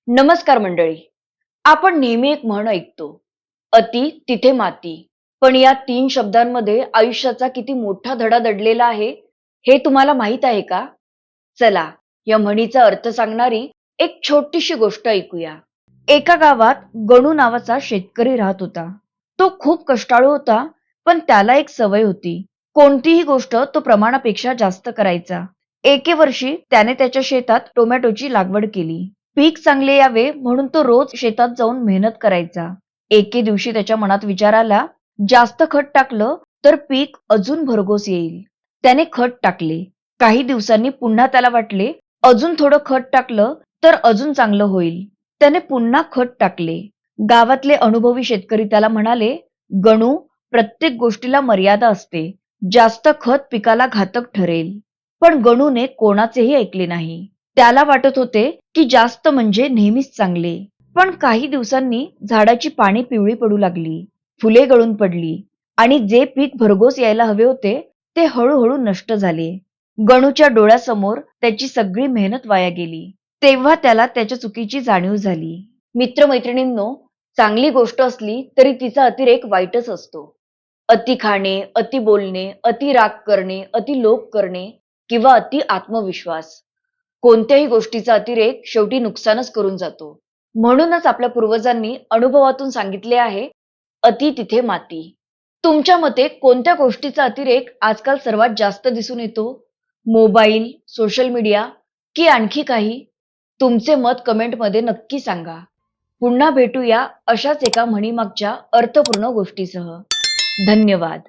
नमस्कार मंडळी. आपण नेहमी एक म्हण ऐकतो, अति तिथे माती. पण या 3 शब्दांमध्ये आयुष्याचा किती मोठा धडा दडलेला आहे, हे तुम्हाला माहीत आहे का? चला, या म्हणीचा अर्थ सांगणारी एक छोटीशी गोष्ट ऐकूया. एका गावात गणू नावाचा शेतकरी राहत होता. तो खूप कष्टाळू होता, पण त्याला एक सवय होती. कोणतीही गोष्ट तो प्रमाणापेक्षा जास्त करायचा. एके वर्षी त्याने त्याच्या शेतात टोमॅटोची लागवड केली. पीक चांगले यावे म्हणून तो रोज शेतात जाऊन मेहनत करायचा. एके दिवशी त्याच्या मनात विचार आला, जास्त खत टाकलं तर पीक अजून भरघोस येईल. त्याने खत टाकले. काही दिवसांनी पुन्हा त्याला वाटले, अजून थोडं खत टाकलं तर अजून चांगलं होईल. त्याने पुन्हा खत टाकले. गावातले अनुभवी शेतकरी त्याला म्हणाले, गणू, प्रत्येक गोष्टीला मर्यादा असते. जास्त खत पिकाला घातक ठरेल. पण गणूने कोणाचेही ऐकले नाही. त्याला वाटत होते की जास्त म्हणजे नेहमीच चांगले. पण काही दिवसांनी झाडाची पाने पिवळी पडू लागली, फुले गळून पडली आणि जे पीक भरघोस यायला हवे होते ते हळूहळू नष्ट झाले. गणूच्या डोळ्यासमोर त्याची सगळी मेहनत वाया गेली. तेव्हा त्याला त्याच्या चुकीची जाणीव झाली. मित्रमैत्रिणींनो, चांगली गोष्ट असली तरी तिचा अतिरेक वाईटच असतो. अति खाणे, अति बोलणे, अति राग करणे, अति लोभ करणे किंवा अति आत्मविश्वास, कोणत्याही गोष्टीचा अतिरेक शेवटी नुकसानच करून जातो. म्हणूनच आपल्या पूर्वजांनी अनुभवातून सांगितले आहे, अति तिथे माती. तुमच्या मते कोणत्या गोष्टीचा अतिरेक आजकाल सर्वात जास्त दिसून येतो? मोबाईल, सोशल मीडिया की आणखी काही? तुमचे मत कमेंटमध्ये नक्की सांगा. पुन्हा भेटूया अशाच एका म्हणीमागच्या अर्थपूर्ण गोष्टीसह. धन्यवाद.